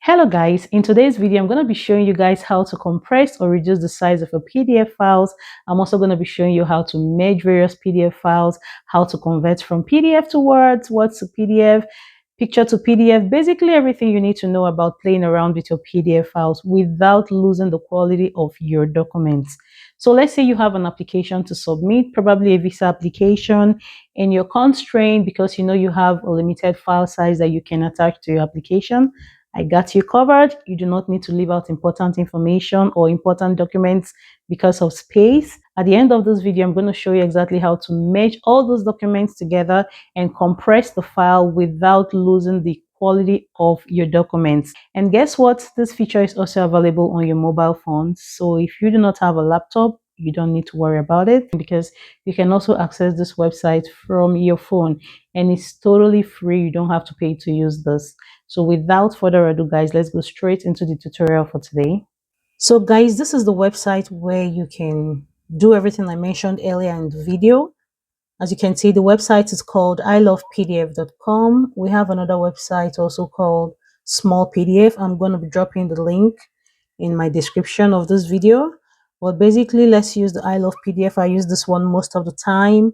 Hello guys, in today's video I'm going to be showing you guys how to compress or reduce the size of your PDF files. I'm also going to be showing you how to merge various PDF files, how to convert from PDF to Word to PDF, picture to PDF, basically everything you need to know about playing around with your PDF files without losing the quality of your documents. So let's say you have an application to submit, probably a visa application, and you're constrained because you know you have a limited file size that you can attach to your application. I got you covered. You do not need to leave out important information or important documents because of space. At the end of this video, I'm going to show you exactly how to merge all those documents together and compress the file without losing the quality of your documents. And guess what? This feature is also available on your mobile phone. So if you do not have a laptop, you don't need to worry about it because you can also access this website from your phone and it's totally free. You don't have to pay to use this. So without further ado, guys, let's go straight into the tutorial for today. So guys, this is the website where you can do everything I mentioned earlier in the video. As you can see, the website is called ilovepdf.com. We have another website also called Small PDF. I'm going to be dropping the link in my description of this video. But basically, let's use the I Love PDF. I use this one most of the time.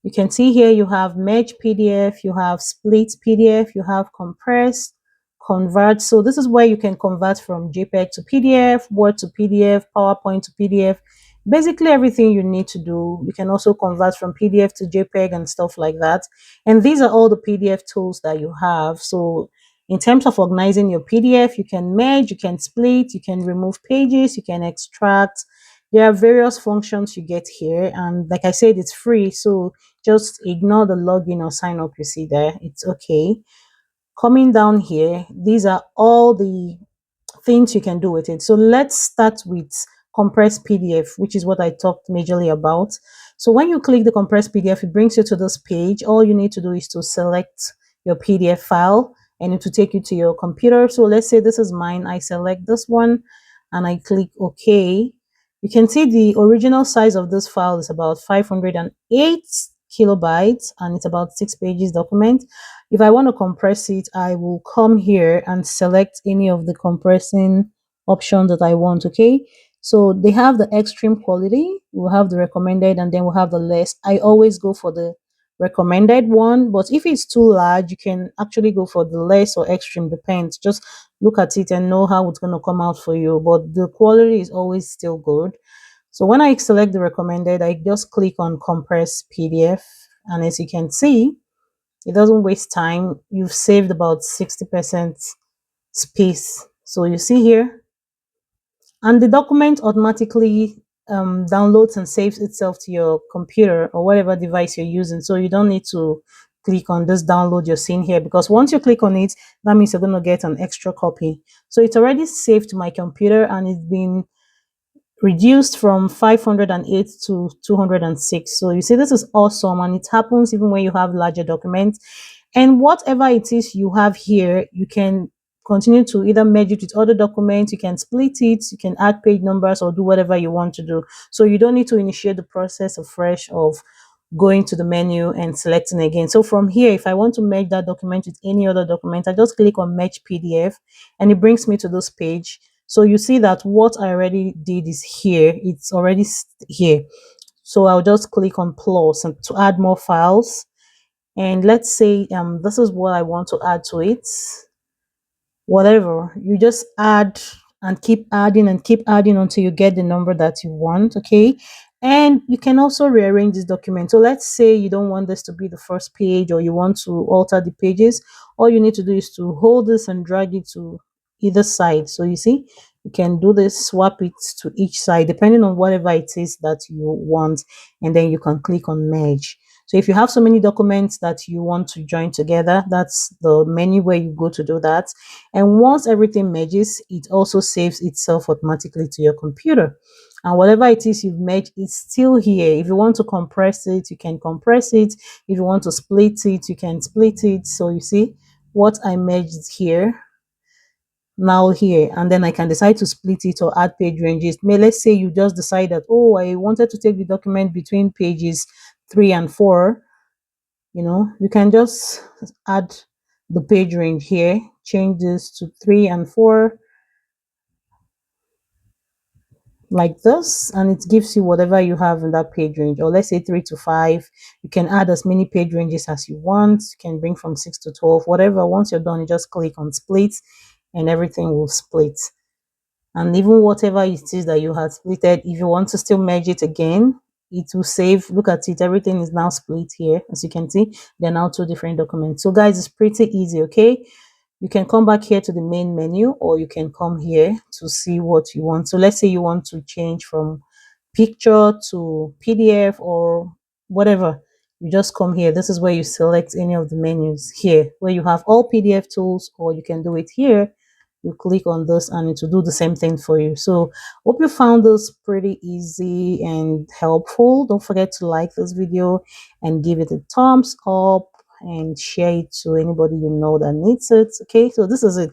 You can see here you have merge PDF, you have split PDF, you have compress, convert. So this is where you can convert from JPEG to PDF, Word to PDF, PowerPoint to PDF, basically everything you need to do. You can also convert from PDF to JPEG and stuff like that. And these are all the PDF tools that you have. So in terms of organizing your PDF, you can merge, you can split, you can remove pages, you can extract. There are various functions you get here. And like I said, it's free. So just ignore the login or sign up you see there. It's okay. Coming down here, these are all the things you can do with it. So let's start with compressed PDF, which is what I talked majorly about. So when you click the compressed PDF, it brings you to this page. All you need to do is to select your PDF file and it will take you to your computer. So let's say this is mine. I select this one and I click OK. You can see the original size of this file is about 508 kilobytes and it's about 6 pages document. If I want to compress it, I will come here and select any of the compressing options that I want, okay? So they have the extreme quality, we'll have the recommended, and then we'll have the less. I always go for the recommended one, but if it's too large, you can actually go for the less or extreme, depends. Just look at it and know how it's going to come out for you, but the quality is always still good. So when I select the recommended, I just click on compress PDF, and as you can see, it doesn't waste time. You've saved about 60% space. So you see here, and the document automatically downloads and saves itself to your computer or whatever device you're using. So you don't need to click on this download you're seeing here, because once you click on it, that means you're going to get an extra copy. So it's already saved to my computer and it's been reduced from 508 to 206. So you see, this is awesome, and it happens even when you have larger documents. And whatever it is you have here, you can continue to either merge it with other documents, you can split it, you can add page numbers or do whatever you want to do. So you don't need to initiate the process afresh of going to the menu and selecting again. So from here, if I want to merge that document with any other document, I just click on merge PDF and it brings me to this page. So you see that what I already did is here. It's already here. So I'll just click on plus and to add more files. And let's say this is what I want to add to it. Whatever, you just add and keep adding until you get the number that you want, okay? And you can also rearrange this document. So let's say you don't want this to be the first page, or you want to alter the pages. All you need to do is to hold this and drag it to either side. So you see, you can do this, swap it to each side depending on whatever it is that you want, and then you can click on merge. So if you have so many documents that you want to join together, that's the menu where you go to do that. And once everything merges, it also saves itself automatically to your computer. And whatever it is you've merged, it's still here. If you want to compress it, you can compress it. If you want to split it, you can split it. So you see what I merged here, now here, and then I can decide to split it or add page ranges. Let's say you just decide that, oh, I wanted to take the document between pages 3 and 4. You know, you can just add the page range here, change this to 3 and 4 like this, and it gives you whatever you have in that page range. Or let's say 3 to 5. You can add as many page ranges as you want. You can bring from 6 to 12, whatever. Once you're done, you just click on split and everything will split. And even whatever it is that you had splitted, if you want to still merge it again, it will save. Look at it, everything is now split here. As you can see, they're now two different documents. So guys, it's pretty easy. Okay, you can come back here to the main menu, or you can come here to see what you want. So let's say you want to change from picture to PDF or whatever. You just come here. This is where you select any of the menus here, where you have all PDF tools, or you can do it here. You click on this and it will do the same thing for you. So hope you found this pretty easy and helpful. Don't forget to like this video and give it a thumbs up and share it to anybody you know that needs it. Okay, so this is it.